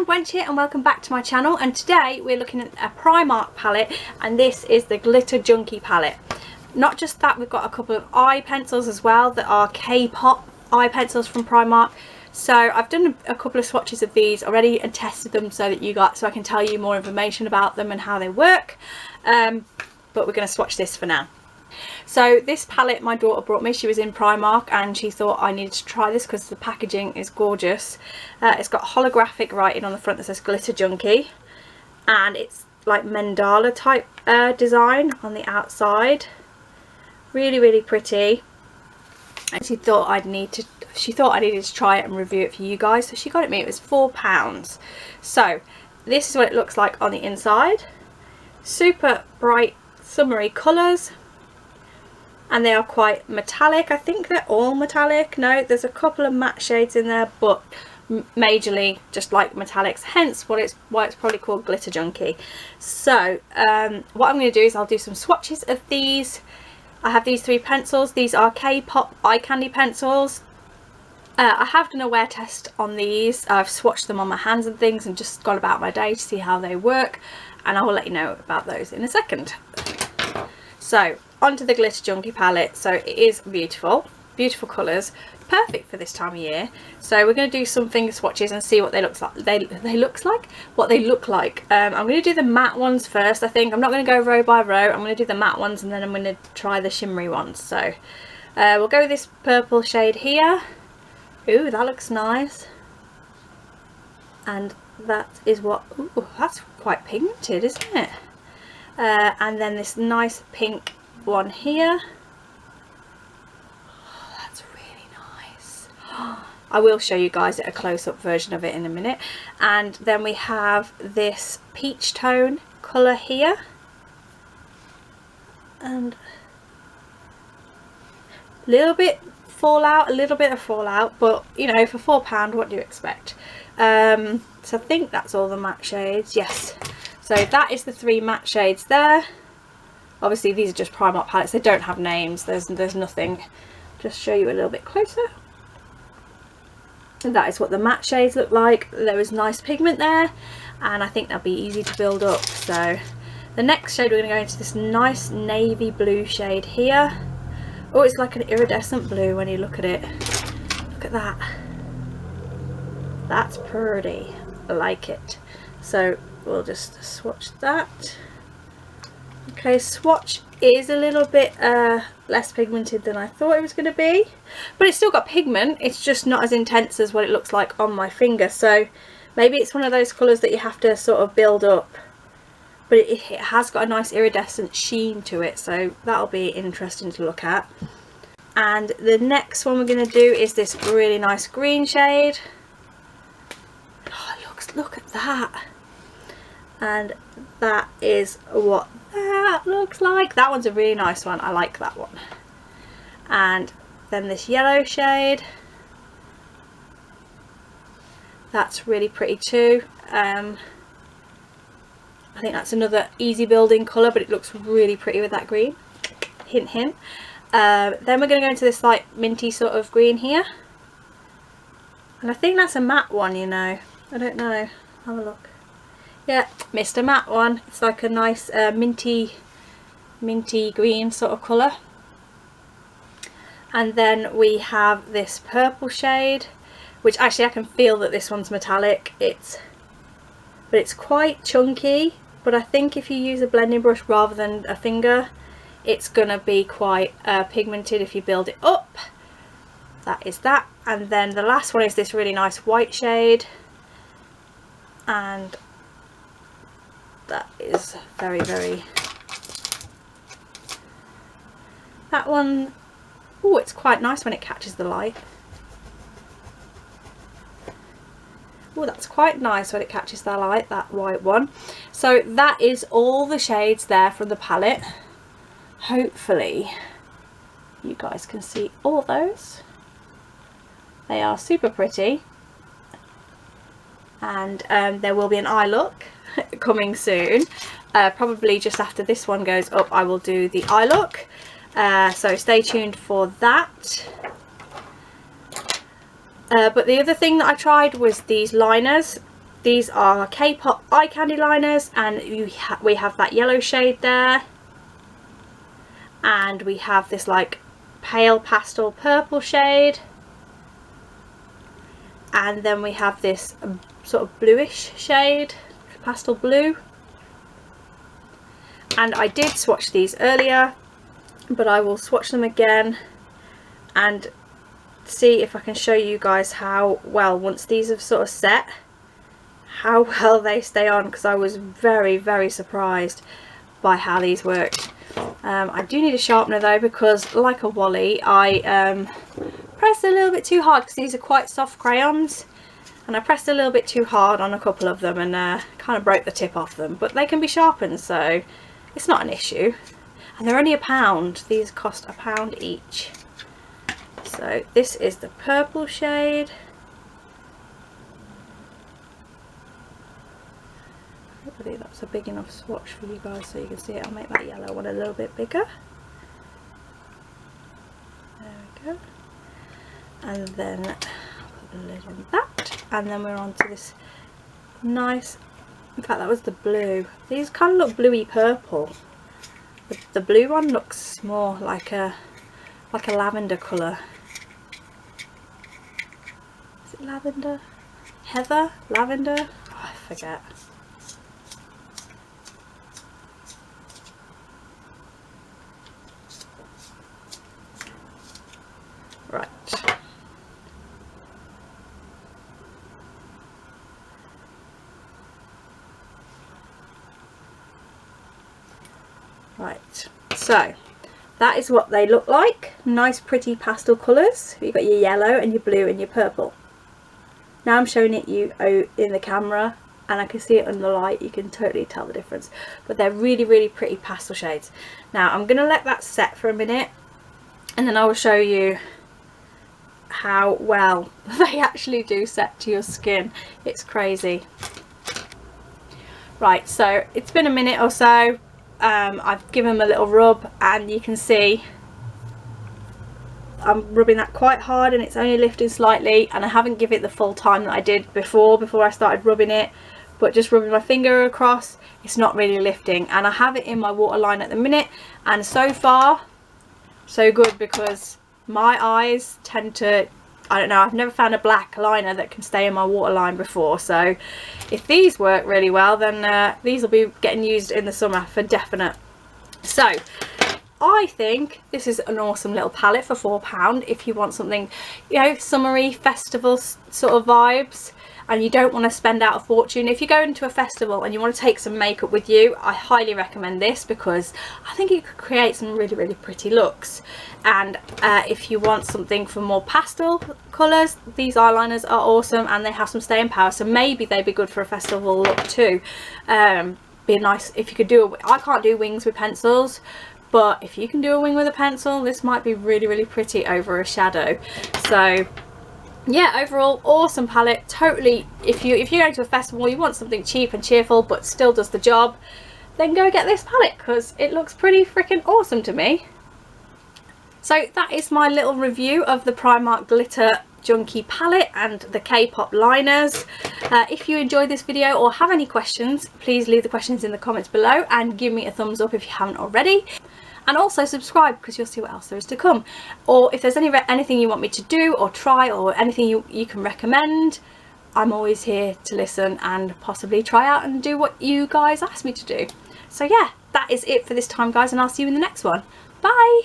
Charmed Wench here and welcome back to my channel, and today we're looking at a Primark palette, and this is the Glitter Junkie palette. Not just that, we've got a couple of eye pencils as well that are Kpop eye pencils from Primark. So I've done a couple of swatches of these already and tested them so I can tell you more information about them and how they work, but we're going to swatch this for now. So this palette my daughter brought me. She was in Primark and she thought I needed to try this because the packaging is gorgeous. It's got holographic writing on the front that says Glitter Junkie, and it's like mandala type design on the outside. Really pretty. And she thought I needed to try it and review it for you guys, so she got it me. It was £4. So this is what it looks like on the inside. Super bright summery colours, and they are quite metallic. I think they're all metallic. No, there's a couple of matte shades in there, but majorly just like metallics, hence why it's probably called Glitter Junkie. So what I'm going to do is I'll do some swatches of these. I have these three pencils. These are Kpop eye candy pencils. I have done a wear test on these. I've swatched them on my hands and things and just gone about my day to see how they work, and I will let you know about those in a second. So onto the Glitter Junkie palette. So it is beautiful colours, perfect for this time of year. So we're going to do some finger swatches and see what they look like. What they look like. I'm going to do the matte ones first. I think I'm not going to go row by row. I'm going to do the matte ones and then I'm going to try the shimmery ones. So we'll go with this purple shade here. Ooh, that looks nice. And that is what, ooh, that's quite pigmented, isn't it? And then this nice pink one here. Oh, that's really nice. I will show you guys a close-up version of it in a minute. And then we have this peach tone colour here, and a little bit of fallout, but you know, for £4, what do you expect? So I think that's all the matte shades. Yes, so that is the three matte shades there. Obviously these are just Primark palettes, they don't have names, there's nothing. Just show you a little bit closer. And that is what the matte shades look like. There is nice pigment there, and I think that'll be easy to build up. So the next shade, we're going to go into this nice navy blue shade here. Oh, it's like an iridescent blue when you look at it. Look at that. That's pretty. I like it. So we'll just swatch that. Okay, swatch is a little bit less pigmented than I thought it was going to be, but it's still got pigment. It's just not as intense as what it looks like on my finger. So maybe it's one of those colours that you have to sort of build up, but it has got a nice iridescent sheen to it, so that'll be interesting to look at. And the next one we're going to do is this really nice green shade. Oh, look at that. And that is what that looks like. That one's a really nice one. I like that one. And then this yellow shade. That's really pretty too. I think that's another easy building colour, but it looks really pretty with that green. Hint hint. Then we're going to go into this like minty sort of green here. And I think that's a matte one, you know. I don't know. Have a look. Yeah, missed a matte one. It's like a nice minty green sort of colour. And then we have this purple shade, which actually I can feel that this one's metallic. But it's quite chunky, but I think if you use a blending brush rather than a finger, it's gonna be quite pigmented if you build it up. That is that. And then the last one is this really nice white shade, and that is very that one. Oh, it's quite nice when it catches the light. Oh, that's quite nice when it catches the light, that white one. So that is all the shades there from the palette. Hopefully you guys can see all those. They are super pretty, and there will be an eye look coming soon. Probably just after this one goes up, I will do the eye look, so stay tuned for that. But the other thing that I tried was these liners. these are Kpop eye candy liners, and we have that yellow shade there, and we have this like pale pastel purple shade, and then we have this sort of bluish shade, pastel blue. And I did swatch these earlier, but I will swatch them again and see if I can show you guys how well, once these have sort of set, how well they stay on, because I was very, very surprised by how these worked. I do need a sharpener though, because like a Wally, I pressed a little bit too hard, because these are quite soft crayons, and I pressed a little bit too hard on a couple of them and kind of broke the tip off them, but they can be sharpened, so it's not an issue. And they're only £1. These cost £1 each. So this is the purple shade. Hopefully that's a big enough swatch for you guys so you can see it. I'll make that yellow one a little bit bigger. There we go. And then I'll put the lid on that. And then we're on to this nice, in fact that was the blue. These kind of look bluey purple. The blue one looks more like a lavender colour. Is it lavender? Heather? Lavender? Oh, I forget. Right. Right, so that is what they look like. Nice pretty pastel colours. You've got your yellow and your blue and your purple. Now I'm showing it you in the camera, and I can see it under the light. You can totally tell the difference, but they're really, really pretty pastel shades. Now I'm going to let that set for a minute, and then I will show you how well they actually do set to your skin. It's crazy. Right, so it's been a minute or so. I've given them a little rub, and you can see I'm rubbing that quite hard and it's only lifting slightly, and I haven't given it the full time that I did before I started rubbing it, but just rubbing my finger across, it's not really lifting. And I have it in my waterline at the minute, and so far so good, because my eyes tend to, I don't know, I've never found a black liner that can stay in my waterline before, so if these work really well, then these will be getting used in the summer for definite. So I think this is an awesome little palette for £4 if you want something, you know, summery, festival sort of vibes, and you don't want to spend out a fortune. If you go into a festival and you want to take some makeup with you, I highly recommend this, because I think it could create some really, really pretty looks. And if you want something for more pastel colours, these eyeliners are awesome, and they have some staying power, so maybe they'd be good for a festival look too. Be nice if you could do I can't do wings with pencils, but if you can do a wing with a pencil, this might be really, really pretty over a shadow. So yeah, overall awesome palette. Totally, if you're going to a festival, you want something cheap and cheerful but still does the job, then go get this palette, because it looks pretty freaking awesome to me. So that is my little review of the Primark Glitter Junkie palette and the Kpop liners. If you enjoyed this video or have any questions, please leave the questions in the comments below and give me a thumbs up if you haven't already. And also subscribe, because you'll see what else there is to come. Or if there's anything you want me to do or try, or anything you can recommend, I'm always here to listen and possibly try out and do what you guys ask me to do. So yeah, that is it for this time, guys, and I'll see you in the next one. Bye!